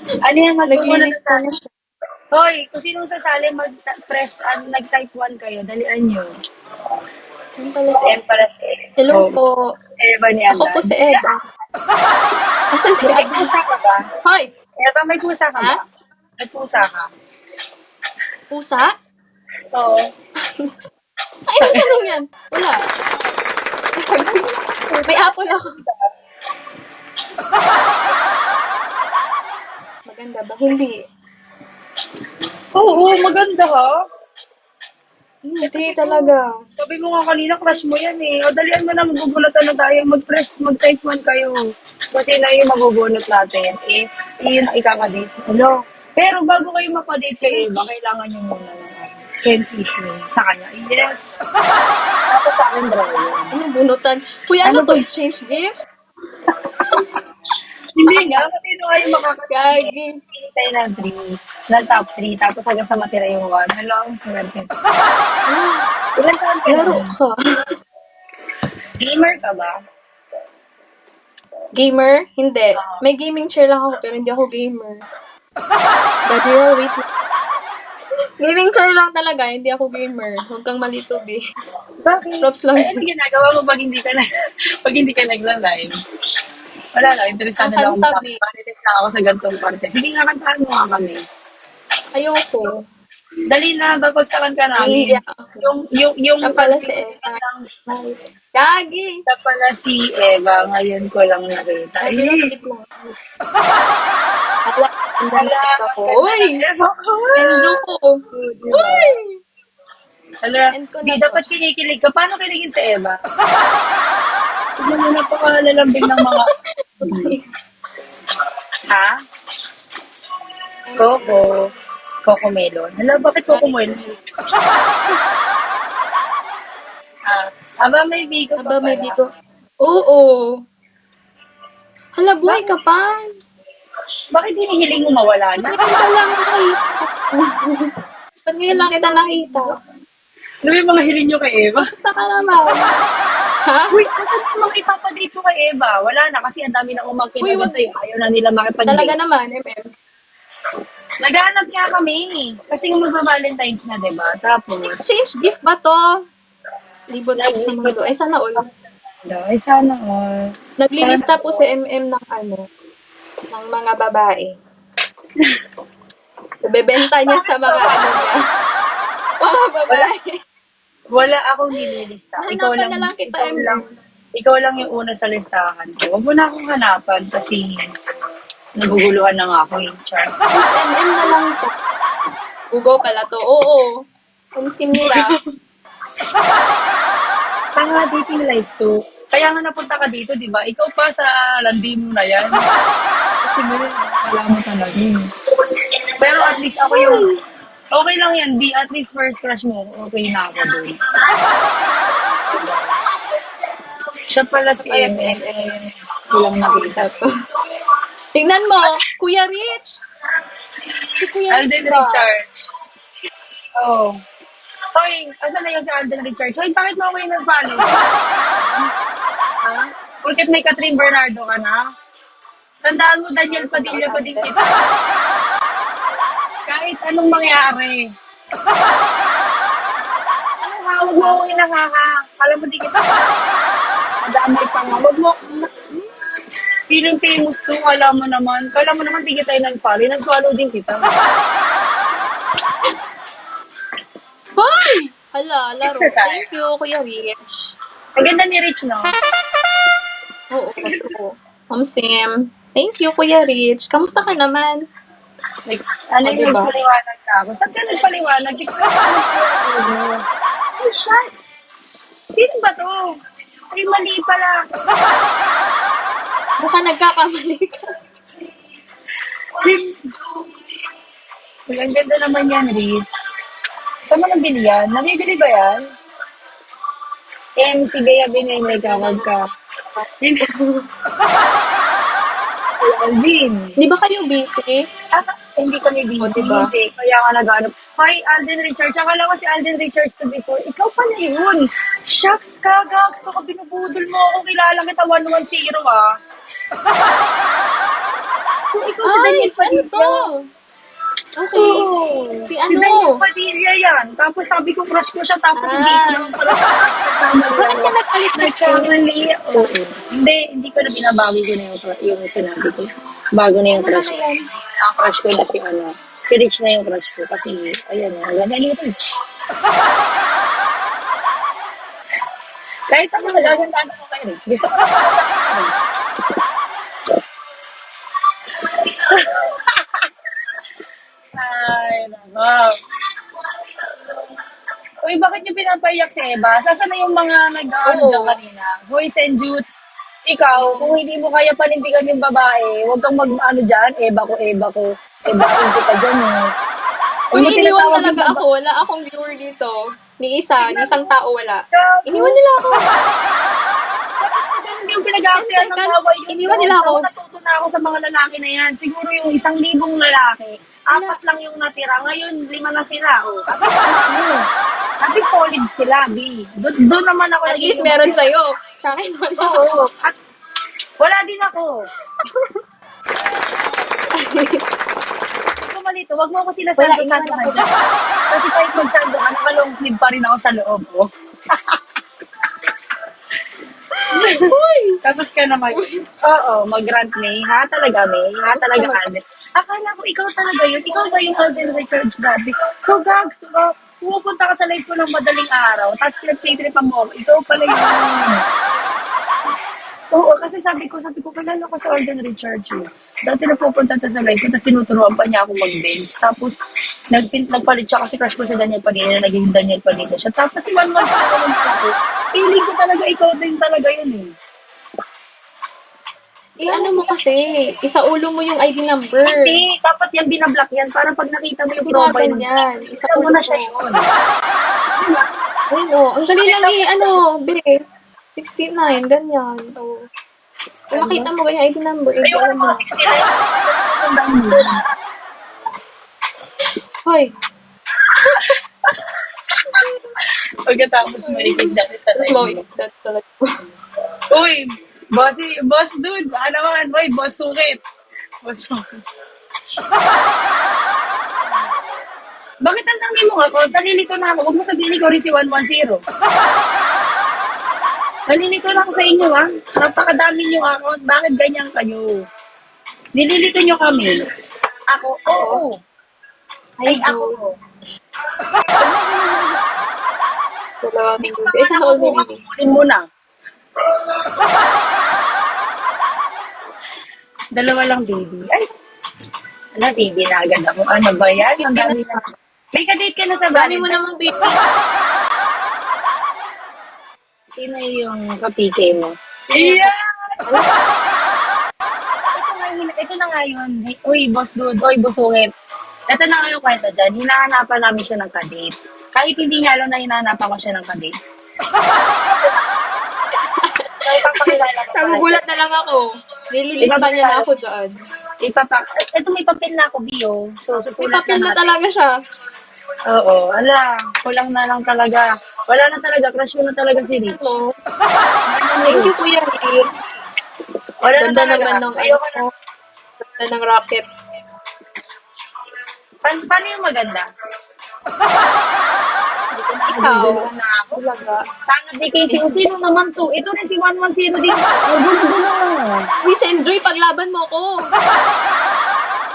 Ano yan, magmumuna na Naglilista tayo. na siya. Hoy, kung sinong sasali, mag-press, nag-type 1 kayo. Dalian nyo. Yun pala Si si M para si Hello Oh, po. Eva ni Ako po Adan. si Eva. Asan si May Adan? pusa ka ba? Hoy! Eva, may pusa ka Ha? ba? May pusa ka? Pusa? Oo. Ay, anong tanong yan? Wala. Gagi. May apple ako. Maganda ba? Hindi. Oo, maganda ha. Hindi Kasi talaga. sabi mo nga kanina, crush mo yan eh. O, dalian mo na, magugulatan na tayo. Mag-press, mag-type 1 kayo. Kasi na yung magugulot natin. Yun ang ikakadate. Ano? Pero bago kayo mapadate kay Eva, kailangan nyo muna ng send kiss me sa kanya. Yes. Tapos sa akin, drawing. Anong bunutan? Kuya, Ano ano to? ba? Exchange gift? Hindi nga, kasi no kayo makakatili. Gagi. Pili tayo ng 3, ng top 3, tapos hanggang sa matira yung 1. Hello, ang swerte. Ilan taon ka na? Laro ka. Gamer ka ba? Gamer? Hindi. May gaming chair lang ako, pero hindi ako gamer. Daddy Ro, wait lang. Gaming chair lang talaga, hindi ako gamer. Huwag kang malitubi. Bakit? Props lang Ay, ano yun. ginagawa mo pag hindi ka na, pag hindi ka nagla-live? Wala lang, interesado lang ako Kakanta, B. makapanilis na ako sa gantong parte. Sige nga, kantahan mo nga kami. Ayoko. Dali na, babagsakan ka namin. Nahihiya ako. Yung Siya pala si Eva. pagpipilitan ng Ay. Gagi! siya pala si Eva, ngayon ko lang nakita. Daddy Ro, Eh, wait lang. Ala, ganda na ala, kita ang ko. ganda Uy! ng Eva ko. Enjo ko. Diba? Uy! Ala, End ko di na to. dapat kinikilig ka. Paano kiligin sa Eva? Tignan mo, napakalalambing ng mga... Ha? Coco. Coco Melon. Hala, bakit Coco Melon? Ah, aba may bigo pa Aba, may pala. bigo. Oo. Hala, buhay Bakit, ka pa. bakit hinihiling mo mawala Ba't na? ngayon ka lang nakita? Ba't ngayon lang kita nakita? Ano yung mga hiling nyo kay Eva? Kamusta ka naman? Ha? Uy, asan yung mga ipapadate ko kay Eva? Wala na kasi ang dami na umangkin Uy, agad wag. sa'yo. Ayaw na nila Talaga makipag-date. naman, MM. Naghahanap nga kami. Kasi yung magpa-Valentine's na, diba? Tapos, Exchange gift ba to? Libot-bot sa nag-ikot mundo. Ay, sana all. ay sana all. Sana Naglilista po si all. MM ng ano, ng mga babae. Bebenta niya sa mga ano niya. Mga babae. Wala akong nililista. Hanapan na lang kita, MM. Ikaw lang yung una sa listahan ko. Huwag mo na akong hanapan kasi naguguluhan na nga ako eh. Char. Miss MM na lang to. Ugo pala to. Oo. Kumsim nila. Tanga dating life to. Kaya nga napunta ka dito, di ba? Ikaw pa sa landi mo na yan. Kasi wala mo talaga. Pero at least ako yung... Okay lang yan, B. At least first crush mo, okay na ako dun. Siya pala si Pala si MM. Walang nakita. Ito to. Tingnan mo, Kuya Rich. Si Kuya Rich Alden ba? Richards. Oh. Hoy, asan na yung si Alden Richards? Hoy, bakit mo ako yung nag-follow? Ha? Bakit may Catherine Bernardo ka na? Tandaan mo, Daniel Padilla pa din kita. Kahit anong mangyari. Ano ha? Huwag mo akong inanganga. Kala mo di kita. Madamay pa nga. Huwag mo. Feeling famous to. Kala mo naman. Kala mo naman di kita yung nag-follow. Nag-follow din kita. Hoy! Hala, laro. It's a time. Thank you, Kuya Rich. Ang ganda ni Rich, no? Oo, oo. Sim. Thank you, Kuya Rich. Kamusta ka naman? Like, ano O, yung diba? nagpaliwanag ka ako? Saan ka nagpaliwanag? Di ka nagpaliwanag. Oh, shucks! Sino ba to? Ay, mali pala. Baka nagkakamali ka. Uy, ang ganda naman yan, Rich. Saan mo nabili yan? Nabibili ba yan? MC Gaya Binay, kawag ka. Hindi. Alvin. Di ba kayo busy? Ah, hindi kami busy. O, diba? Hindi. Kaya nga nag-ano. Hi, Alden Richards. Akala ko si Alden Richards to before. Ikaw pala yun. Shucks ka, gags. Baka binubudol mo ako. Kilala kita 110 ah. So, ikaw si Ay, Daniel si ano to? Padilla. Okay. Oo. Si Si ano? Daniel Padilla yan. Tapos sabi ko, crush ko siya. Tapos hindi Ah. naman pala siya. Nagkamali Bakit ako. ka nagpalit na Nagkamali. Oo. Hindi ko na binabawi ko na yung sinabi ko. Bago na yung Ano ba crush na ko. yan? Ang crush ko na si ano. Si Rich na yung crush ko. Kasi, ayan, ang ganda ni Rich. Kahit ako nagagandaan ako kay Rich. Gusto ko na Ay, nako. Uy, bakit niyo pinapaiyak si Eva? Saan na yung mga nag-ano Oo. dyan kanina? Hoy, Senjut, ikaw, kung hindi mo kaya panindigan yung babae, huwag kang mag-ano dyan, Eva ko, Eva ko. Eva ko kita dyan eh. Uy, Huwag mo iniwan tinatawag yung talaga babae. ako. Wala akong viewer dito. Ni isang tao wala. Gago. Iniwan nila ako. Hindi yung pinag-aaksiyan 10 ng seconds, bawal yung iniwan nila doon. ako. Ako natuto na ako sa mga lalaki na yan. Siguro yung 1,000 lalaki, 4 lang yung natira. Ngayon, 5 na sila. Oh, at least ano, at least solid sila, B. Doon naman ako At least naging meron masaya. sa'yo. Sa akin wala. Oo. At wala din ako. Ito malito, wag mo ako sila Wala, sando-sando iniwan ako. dyan. Kasi kahit magsando ka, naka-long sleeve pa rin ako sa loob. Oh. Tapos ka na oo, mag-rant May. Ha talaga, May? Ha talaga, Alden? Akala ko ikaw talaga yun. Ikaw ba yung Alden Richards dati? So, Gags, diba? Pumupunta ka sa live ko ng madaling araw, tapos pinag-trip mo ako. Ikaw pala yun. Oo, kasi sabi ko, kilala ko sa Alden Richards eh. Dati napupunta to sa live ko, tapos tinuturuan pa niya ako mag-bench. Tapos, nagpalit siya kasi crush ko si Daniel Padilla, naging Daniel Padilla siya. Tapos, 1 month na naman ako. Feeling ko talaga, ikaw din talaga yun eh. Ano mo kasi, isaulo mo yung ID number. Hindi, dapat yan binablock yan para pag nakita mo yung Hindi mga profile mo, ganyan. kita mo Isaulo na mo. siya yun. Diba? Ayun ang dali lang be. 69, ganyan. Oh. Kung makita mo ganyan ID number, hindi Ayun alam mo, mo. 69. Tandaan mo. Hoy, Pagkatapos maikig dati tapos talaga. mawikdat talaga. Uy, boss dude, ano naman, boy, boss sukit. Boss sukit. Bakit ang sabi mo ako? Nalilito na ako. Huwag mo sabihin ikaw rin si 110. Nalilito na ako sa inyo, ha? Napakadami nyo account. Bakit ganyan kayo? Nililito nyo kami. Ako, oo. Ay, Ay, ako. dude. Dalawang Hindi ko dude. pa Isa nga sa all nakukuha. baby. Kunin mo na. Dalawa lang, baby. Ay, ala, baby na agad ako. Ano ba yan? Ang dami na. May kadate ka na sa Dami mo Valentine. namang baby. Sino yung kapike mo? Yeah! Ito na nga yun. Uy, boss dude. Uy, busungit. Ito na nga yung kwento dyan. Hinahanapan namin siya ng kadate. Kahit hindi niya alam na hinahanapan ko siya ng kadate. So, ipapakilala ko pala siya. Nagugulat na lang ako. Nililista niya na ako dyan. Ito may papel na ako, Bio. So, May susulat papel na natin. talaga siya. Oo, ala. Kulang na lang talaga. Wala na talaga. Crush ko na talaga si Rich. Ano? Thank you, Kuya Rich. Wala na Ganda talaga. naman ng Ayoko na. Ganda ng rocket. Paano yung maganda? Ikaw. Nagugulo na ako. Talaga. Paano di kay sino naman to? Ito rin si 110 din. Gusto na. Uy, Senjoy, paglaban mo ko.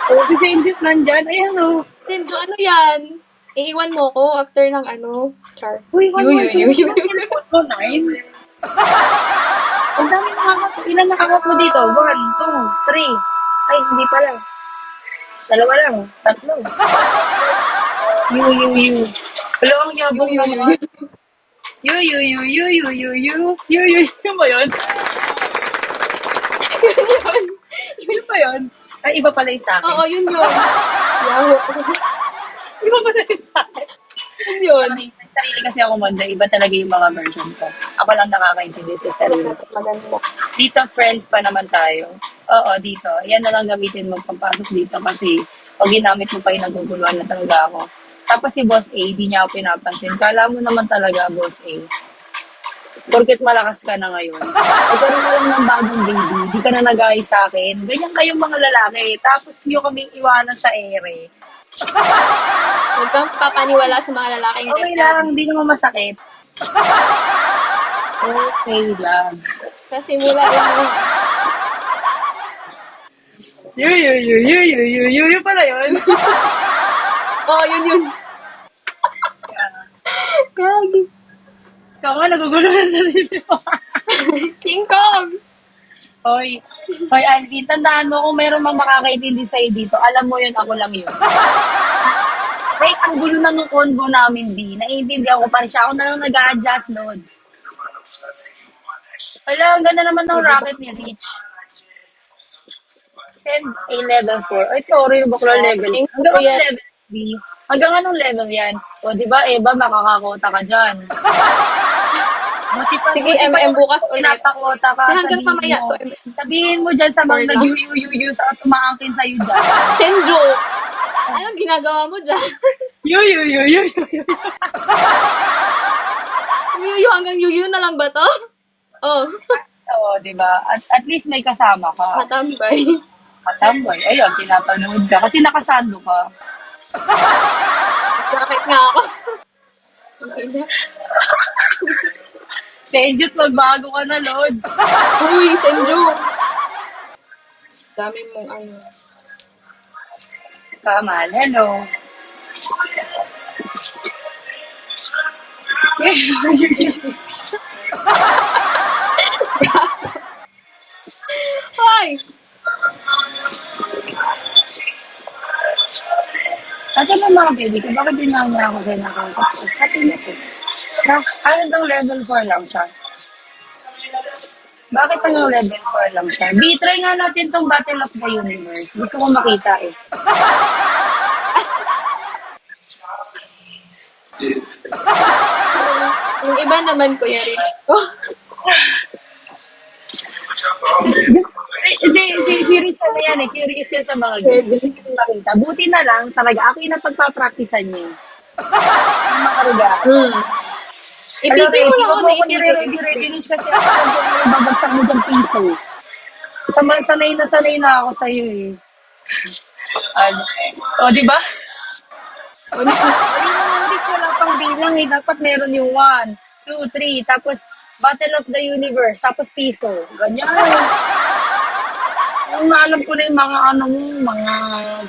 Oh, si Senjit nandyan. Ayan o. Senjo, ano yan? Iiwan mo ko after ng ano? Char. Uy, Yu, yu, yu, yu. ko 9. Ang dami mga ako. Ilan nakakot mo dito? 1, 2, 3. Ay, hindi pala. Dalawa lang. 3. Yu. Hello, ang yabong Yu, yu, yu, naman. Yu ba yun? Yun ba yun? Ay, iba pala yung sa akin. Oo, yun yun. Yahoo. Iba pala yung sa akin. Yun yun. Sarili kasi ako magda, iba talaga yung mga version ko. Ako lang nakakaintindi sa sarili ko. Maganda. Dito, friends pa naman tayo. Oo, dito. Yan na lang gamitin mo pagpasok dito kasi pag ginamit mo pa yung naguguluhan na talaga ako. Tapos si Boss A, di niya ako pinapansin. Kala mo naman talaga, Boss A. Porket malakas ka na ngayon. Nagkaroon ka lang ng bagong baby, di ka na nag-ayos sa akin. Ganyan kayong mga lalaki. Tapos nyo kaming iwanan sa ere. Huwag kang papaniwala sa mga lalaking Okay ganyan. lang, hindi naman masakit. Okay lang. Kasi mula lang yun. Yu pala yun. Oo, yun. Gagi. Ikaw nga, nagugulo na sa sarili mo. King Kong! Hoy, Alvin, tandaan mo kung meron mang makakaintindi sa'yo dito, alam mo yun, ako lang yun. Kahit ang gulo na nung convo namin, B, naiintindihan ko pa rin siya. Ako na lang nag-a-adjust noon. Wala, ang ganda naman ng rocket ni Rich. Send a level 4. Ay, sorry, bakla level. Thank Hanggang you, anong level, B? Hanggang anong level yan? O, di ba, Eva, makakakota ka dyan. Sige, MM bukas ulit. Pinapakota ka. Kasi hanggang sabihin mamaya mo. to. Sabihin mo dyan sa mga Or lang. nag-yu sa tumaangkin sa'yo dyan. Tenjo! Anong ginagawa mo dyan? Yu. Yuyu hanggang yuyu na lang ba to? Oh, Oo, di ba? At least may kasama ka. matambay. Matambay. Ayun, pinapanood ka. Kasi nakasando ka. Bakit nga ako? Senjut, magbago ka na, Lods. Uy, Senjo! Dami mong ano. Kamal, hello. Hoy! Kasi ng mga baby ko, bakit din naman ako kayo nakakapos? Happy na po. Hanggang level 4 lang siya. Bakit hanggang level 4 lang siya? B-try nga natin tong Battle of the Universe. Gusto ko makita eh. Yung iba naman, Kuya Rich. Oh, Hindi, si Richard na yan eh. Curious yan sa mga games. Gusto ko makita. Buti na lang, talaga, ako yung napagpapraktisan niya. Ang mga regalo. Ipipin mo lang ako na i-ready kasi ako kung babagsak mo dyan piso. Sanay na ako sa'yo eh. Ano? O, di ba? Hindi naman Rich, wala pang bilang eh. Dapat meron yung 1, 2, 3, tapos Battle of the Universe, tapos piso. Ganyan. Ang alam ko na yung mga ano mo, mga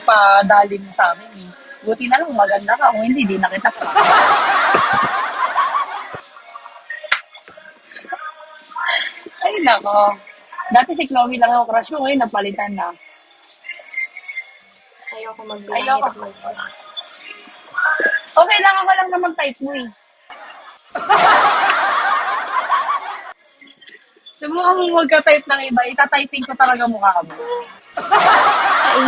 padali mo sa amin. Eh. Buti na lang, maganda ka. Kung hindi, di na kita pa. Ay, nako. Dati si Chloe lang ako crush ko, ngayon napalitan na. Ayoko Ayoko. mag-hirap. Okay lang, ako lang naman type mo eh. Subukan mo magka-type ng iba, itatyping ko talaga mukha mo. Ay.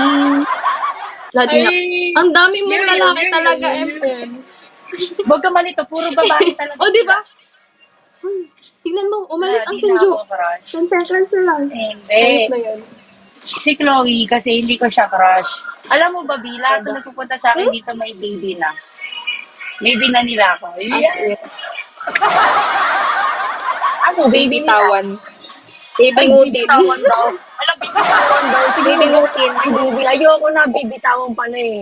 Lagi na. Ang dami mong Yun, lalaki yun, talaga, yun, yun. MM. Huwag ka malito, puro babae talaga. O, di ba? Tingnan mo, umalis ang Senjo. Cancel lang. Hindi. Ayos na yun. Si Chloe, kasi hindi ko siya crush. Alam mo ba, Bi, lahat na nagpupunta sa akin dito may baby na. Baby na nila ako. As Yeah. if. Ako, baby nila. Bibitawan. Ay, Bibangutin. bibitawan daw. Alam, bibitawan daw. Sige, Bibangutin. Ay, baby. Ayoko na, bibitawan pa na eh.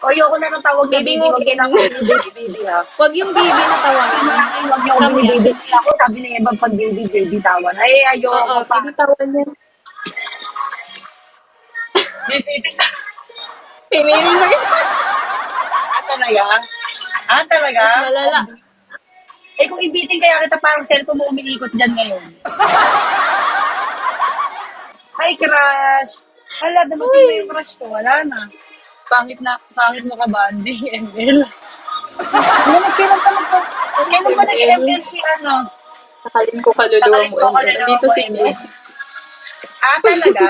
Ayoko na ng tawag na baby. Huwag Bibangutin. na ako baby ha. Huwag yung baby na Sabi tawagan. mo lang, huwag niyo ako baby. Ako, sabi na Eva, pag baby tawan. Ay, ayoko Oo, pa. bibitawan yan. Baby Piminin sa talaga? Talaga? Mas malala. Eh, kung ibitin kaya kita parang cellphone mo umiikot dyan ngayon. Hi, crush! Hala, dumating na yung crush ko. Wala na. Pangit mo ka, Bandy, ML. Kailan pa nag-ML si ano? Sakalin ko kaluluwa mo. Dito si ML. Talaga?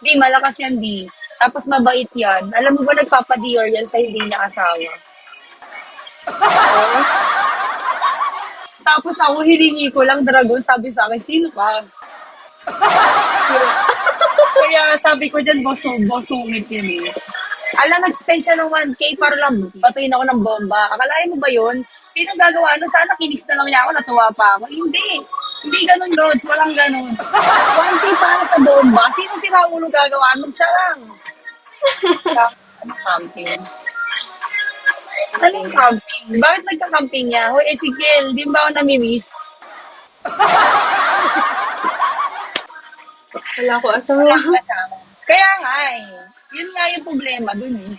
Di, malakas yan, Di. Tapos mabait yan. Alam mo ba nagpapadior yan sa hindi niya asawa? Tapos ako hilingi ko lang dragon, sabi sa akin, sino ka? Kaya sabi ko dyan, bosungit yun eh. Alam, nag-spend siya ng 1K para lang batuin ako ng bomba. Akalain mo ba yun? Sino gagawa nun? Sana kinis na lang niya ako, natuwa pa ako. Hindi. Hindi ganun, Lods. Walang ganun. 1K para sa bomba. Sino si Raulo gagawa nun? Siya lang. Ano camping? Anong camping? Bakit nagka-camping niya? Hoy, Ezekiel, di ba ako namimiss? Wala ko asawa. Kaya nga eh. Yun nga yung problema dun eh.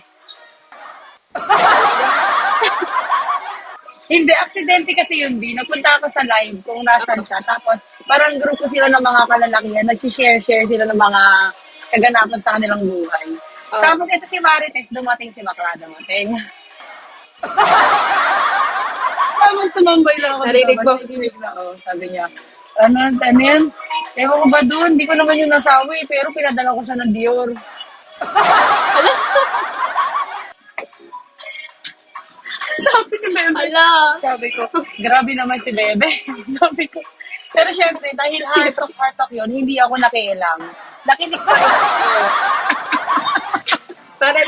Hindi, aksidente kasi yun, B. Nagpunta ako sa live kung nasan siya. Tapos, parang grupo sila ng mga kalalakihan. Nagsishare-share sila ng mga kaganapan sa kanilang buhay. Oh. Tapos, ito si Marites, dumating si Bakla, dumating. Tapos, tumambay lang ako. Narinig mo? Narinig na, oh, sabi niya, ano yan? Ewan ko ba doon? Hindi ko naman yung nasawi, pero pinadala ko siya ng Dior. Sabi ni Bebe. Ala. Sabi ko, grabe naman si Bebe. Sabi ko. Pero syempre, dahil heart of yun, hindi ako nakialam. Nakinig pa rin ako. Parang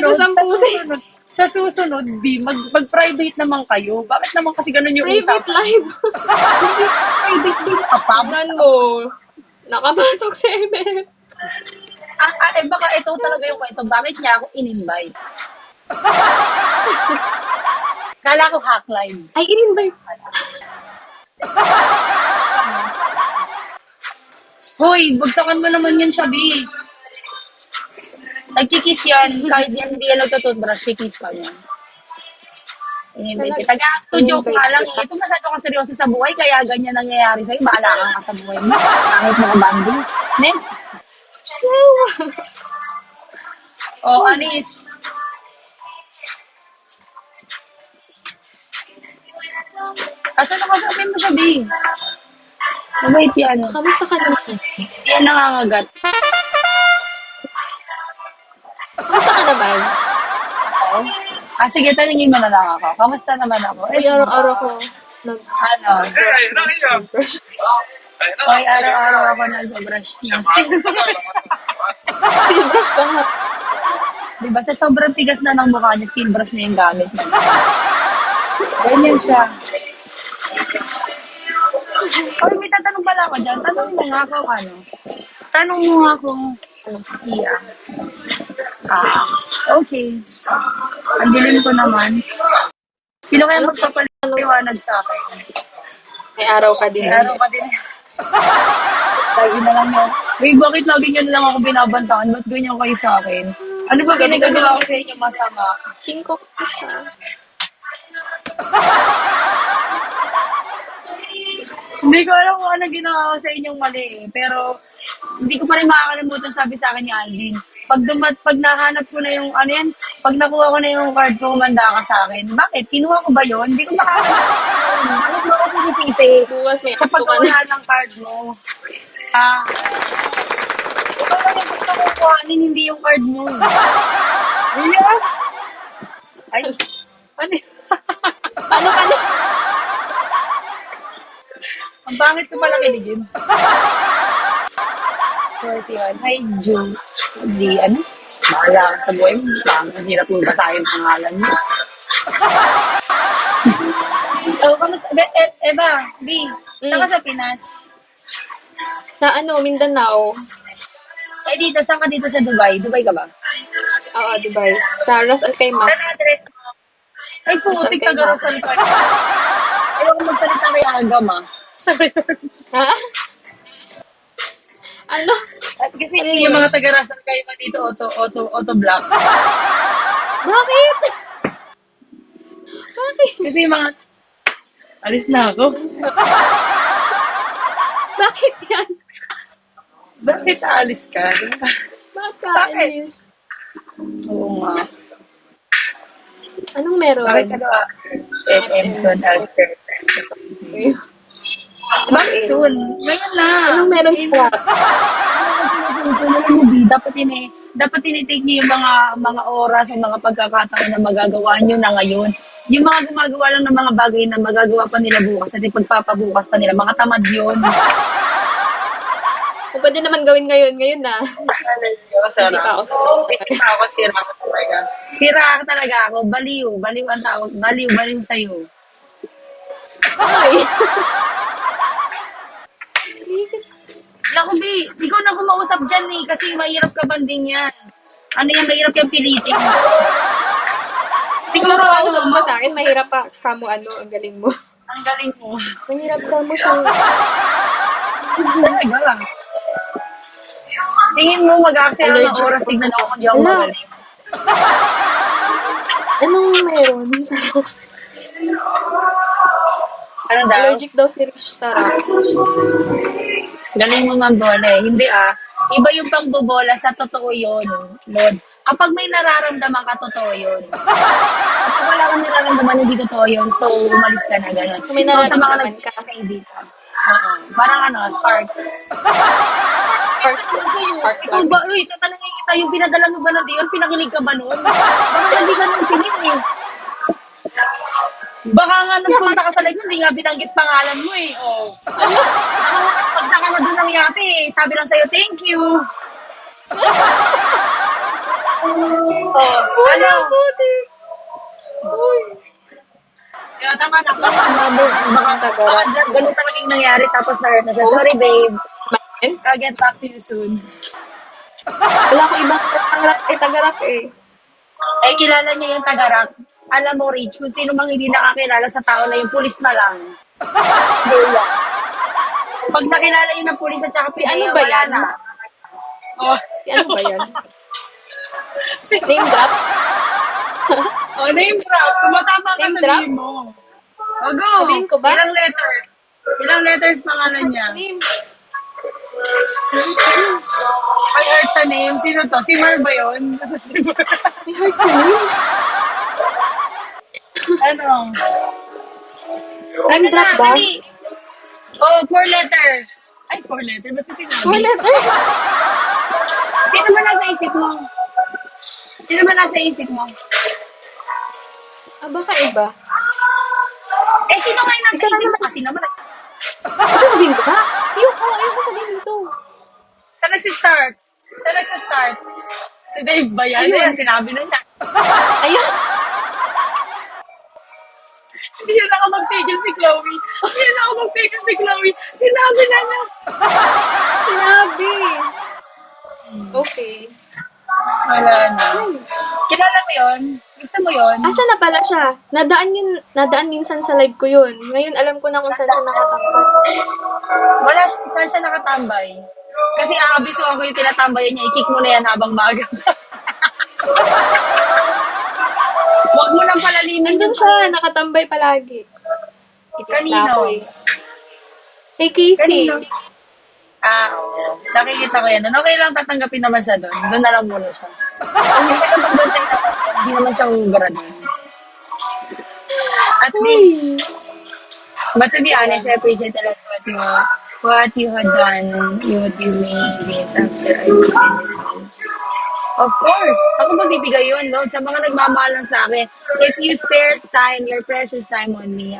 Lord, isang puti. Sa susunod, B, mag-private naman kayo. Bakit naman kasi ganun yung Private usapan? live. Hindi private din sa pub. Tingnan mo. Nakapasok si Ebe. Baka ito talaga yung kwento. Bakit niya ako in-invite? Kala ko hackline. Ay, in-invite. Hoy, bagsakan mo naman yan, Shabi. Nagkikis yan. Kahit yan hindi yan nagtututbrush, kikis pa yan. In-invite kita. Taga-acto joke nga lang eh. Ito masyado kang seryoso sa buhay, kaya ganyan nangyayari sa'yo. Baala ka sa buhay mo. Pangit mga bandi. Next. Oh, Anis. Asa na kasabi mo siya, B? Mabait yan. Kamusta ka naman? Yan nangangagat. Kamusta ka naman? Ako? Sige, tanungin mo na lang ako. Kamusta naman ako? Uy, araw-araw ko Ano? nag-brush. Hoy, araw-araw ako nag-brush ng Still brush pa nga. Diba, sa sobrang tigas na ng mukha niya, steel brush na yung gamit niya. Ganyan siya. Hoy, may tatanong pala ako dyan. Tanong mo nga ako, ano? Tanong mo nga ako. Yeah. Okay. Ang dilim ko naman. Sino kaya magpapaliwanag sa akin? May araw ka din. May araw ka din. Lagi na lang yun. Wait, bakit lagi nyo na lang ako binabantaan? Ba't ganyan kayo sa akin? Ano ba ginagawa ko sa inyo masama? Shinko, kamusta? Hindi ko alam kung ano ginawa ko sa inyong mali eh. Pero hindi ko pa rin makakalimutan sabi sa akin ni Aldin. Pag nahanap ko na yung, ano yan, pag nakuha ko na yung card ko, umanda ka sa akin. Bakit? Kinuha ko ba yun? Hindi ko makakalimutan. Bakit mo ako sinipisi? Bukas may Sa akto ka na. pagkawala ng card mo. Ikaw lang yung gusto kong kuhanin, hindi yung card mo. Yeah. Ay, ano Paano ka na? Ang pangit ko pala kiligin. First yun. Hi, June. Di, ano? Bahala ka sa buhay mo. Ang hirap mo basahin pangalan mo. Oh, kamusta? Eva, B, saan ka sa Pinas? Sa Mindanao. Eh, dito, saan ka dito sa Dubai? Dubai ka ba? Oo, Dubai. Sa Ras Al Khaimah. Saan address mo? Ay, putik Ras Al taga Rosal ka. Ayoko magsalita kay Agam, ah. Sabi Ha? Ano? At kasi yung mga taga-Rasal kayo pa dito, auto block. Bakit? Bakit? Kasi yung mga... Alis na ako. Bakit yan? Bakit aalis ka? Diba? Bakit ka alis? Oo nga. Anong meron? Bakit ka ba? FM soon, Alster. Bakit soon? Ngayon na. Anong meron ka? Dapat tinitake niyo yung mga oras, yung mga pagkakataon na magagawa niyo na ngayon. Yung mga gumagawa lang ng mga bagay na magagawa pa nila bukas at ipagpapabukas pa nila, mga tamad yun. Kung pwede naman gawin ngayon na. Busy pa ako. Busy pa ako, sira ako talaga. Sira ka talaga ako. Baliw. Baliw ang tawag. Baliw, baliw sa'yo. Ay! Busy. Naku, B, ikaw na kumausap dyan eh, kasi mahirap ka banding yan. Ano yan, mahirap yung pilitin. Kung Siguro makausap ano, mo sa akin, mahirap pa kamo ang galing mo. ang galing mo. Mahirap ka mo siya. Talaga lang. Tingin mo, mag-aksaya ng Allergic oras, ako tignan sa- ako kung di ako Wala. magaling. Anong meron? Sarap. Ano daw? Allergic daw si Rich sa rock. Galing mo mambola eh. Hindi ah. Iba yung pangbobola sa totoo yun, Lods. Kapag may nararamdaman ka, totoo yun. Kapag wala kang nararamdaman, hindi totoo yun. So, umalis ka na, gano'n. Kung may So, sa mga nararamdaman ka. nagsikakaibigan. Oo. Parang ano, spark. Park Ikaw ba, uy, tatanungin kita, yung pinadala mo ba na Dion, pinakilig ka ba noon? Baka hindi ka nung singin eh. Baka nga nung punta ka sa live, hindi nga binanggit pangalan mo eh. Oh. Baka nga pagsaka na doon ng yate eh. Sabi lang sa'yo, thank you. Oh, ano? Puti. Kaya tama na. Baka ganun talaga yung nangyari tapos na-hurt na siya. Sorry babe. Man? I'll get back to you soon. Wala ko ibang tagarak eh. Ay, kilala niya yung Tagarak. Alam mo, Rich, kung sino mang hindi nakakilala sa tao na yung pulis na lang. Wala. Pag nakilala yun ng pulis at saka pinaya, ano ba wala yan? na. Oh, Si ano ba yan? Name drop? oh name drop. Tumatama ka Name sa drop? mo. Oh, go. Sabihin ko ba? Ilang letters? Ilang letters pangalan niya? Name. Ay, heart sa name. Sino to? Si Mar ba yun? Basta si Mar. May heart sa name. Ano? Name drop ba? Dali. Oh, 4 letter. Ay, 4 letter. Ba't ko sinabi? 4 letter? Sino ba nasa isip mo? Sino ba nasa isip mo? Ah, baka iba. Eh, sino nga yung nasa Isa lang isip mo? naman. Kasi naman, Kasi sabihin ko ba? Ayoko sabihin dito. sa nagsi-start? Sa nagsi-start? Si Dave ba yan? Ayun. Ayan, sinabi na niya. Ayun. Hindi na ako mag-tigil si Chloe. Hindi na ako mag-tigil si Chloe. Sinabi na niya. Sinabi. Okay. Wala na. Kilala mo yun? Gusto mo yun? Asa na pala siya? Nadaan minsan sa live ko yun. Ngayon alam ko na kung saan siya nakatangkat. Wala, saan siya nakatambay? Kasi aabiso ako yung tinatambayan niya. I-kick mo na yan habang maaga. Huwag mo nang palalimin Nandun yung siya, nakatambay palagi. Inis na Kanino? ako eh. Kay Casey. Kanino? Ah, oo. Nakikita ko yan. Okay lang, tatanggapin naman siya doon. Doon na lang muna siya. Hindi ka naman doon tayo hindi naman siya ugara doon. At least, but to be honest, I appreciate a lot what you had done. You would give me this after I did this song. Of course, ako magbibigay yun, Lord, sa mga nagmamahal lang sa akin. If you spare time, your precious time on me,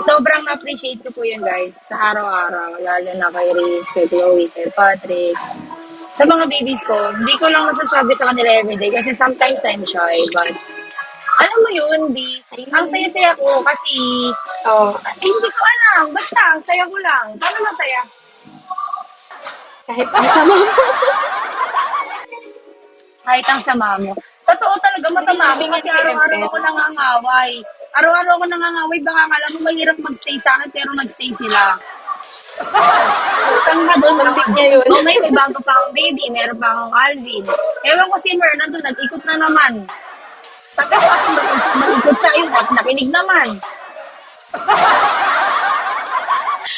sobrang appreciate ko po yun, guys, sa araw-araw. Lalo na kay Rich, kay Chloe, kay Patrick. Sa mga babies ko, hindi ko lang masasabi sa kanila everyday kasi sometimes I'm shy, but alam mo yun, B, ang saya-saya ko kasi Oh, hindi ko alam, basta ang saya ko lang. Paano masaya? kahit ang sama mo. Kahit ang sama mo. Totoo talaga, masama ako kasi araw-araw ako nangangaway. Araw-araw ako nangangaway, baka akala mo mahirap magstay sa akin pero nagstay sila. Saan na doon? Lambik niya yun. Oh, may bago pa akong baby, meron pa akong Alvin. Ewan ko si Mer, nandun, nag-ikot na naman. Sabi ko kasi mag-ikot siya yun, nakinig naman.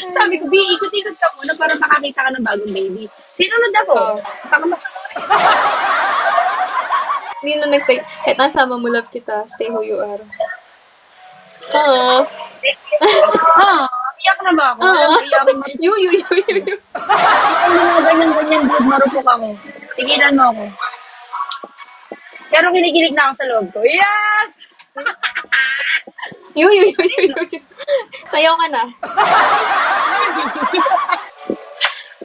Sabi ko, Bi, ikot-ikot ka muna para makakita ka ng bagong baby. Sinunod ako. Oh. Baka masama rin. Hindi na nag-stay. Kahit nasama mo, love kita. Stay who you are. Ah. Iyak na ba ako? Alam mo, iyakin mo. You. Ang mga ganyan-ganyan, good, marupok ako. Tigilan mo ako. Pero kinikilig na ako sa loob ko. Yes! You. Sayaw ka na.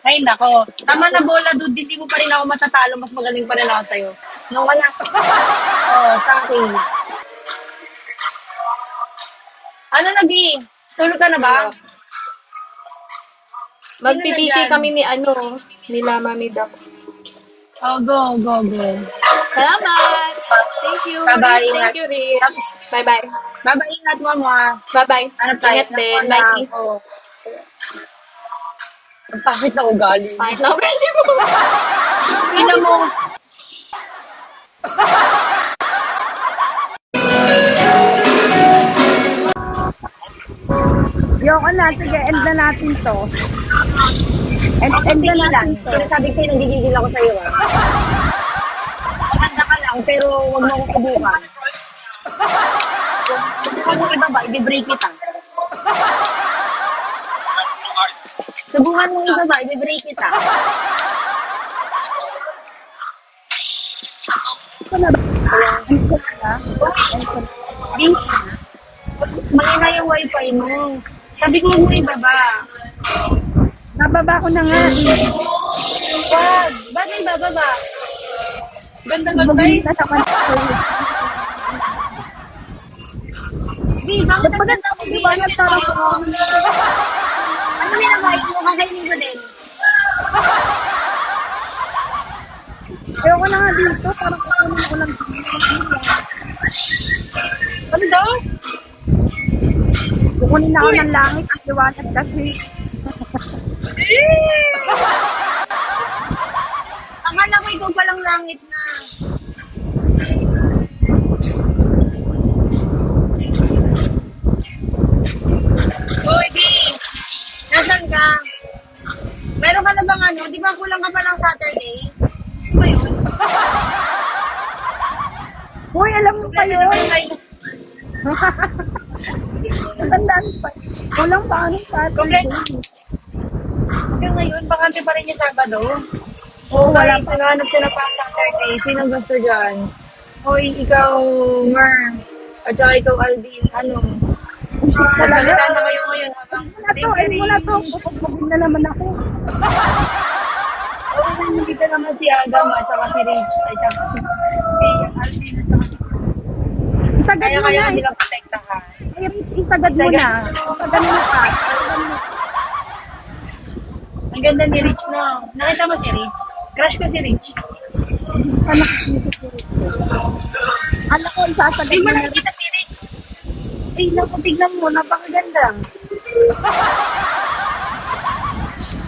Ay, nako. Tama na bola, dude. Hindi mo pa rin ako matatalo. Mas magaling pa rin ako sa'yo. No, wala. Oh, sa akin. Ano na, B? Tulog ka na ba? Mag-PPT kami nila Mami Dax. Oh, go, go, go. Salamat! Thank you, Bye-bye, Rich. ingat. Thank you, Rich. Bye-bye. Bye-bye, ingat mo, ah. Bye-bye. Hanap tayo. Ingat din. Bye. Oh. Ang pangit na ugali. Kahit na ugali mo. Ina mo. Yoko na, sige, end na natin to. End na Tigilan. natin to. Sinasabi ko sa'yo, nanggigigil ako sa'yo, ah. Maganda ka lang, pero huwag mo ako subukan. Subukan mo ibaba, i-break kita. Subukan mo ibaba, i-break kita. Di, mahina yung wifi mo. Sabi ko huwag mo ibaba. Nababa ko na nga. Wag, bakit ibababa? Ganda-ganda Bumili eh. na sa kanto. Di, bakit ang Bakit ganda ko? di ba na parang Ano minamahit mo? Kakainin ko din. ayoko na nga dito, parang kukunin ko lang dito. Ano daw? Kukunin na ako ng langit at liwanag kasi. Akala ko ikaw palang langit na. Hoy, B! Nasaan ka? Meron ka na bang ano? Di ba kulang ka pa ng Saturday? Ano ba yun? Uy, alam mo pa yun. Ay, Matandaan pa. Walang paano sa atin. Complete. hanggang ngayon, bakante pa rin yung Sabado. Oo, wala Guys, naghahanap siya ng pang Saturday. Sinong gusto dyan? Hoy, ikaw, Mer. At saka ikaw, Alvin. Ano? Magsalita na kayo ngayon. Ayun mo na to. Pupugbugin na naman ako. Okay, nandito naman si Adam at saka si Rich. At saka si Alvin at saka si Isagad Kaya mo kaya na. nilang protektahan. Ay, Rich, isagad mo na. Isagad mo pa. Ang ganda ni Rich, no? Nakita mo si Rich? Crush ko si Rich. Anak ko si Rich. Anak ko, isasagad Di mo mo na. nakikita si Rich? Ay, naku, tignan mo. Napakaganda.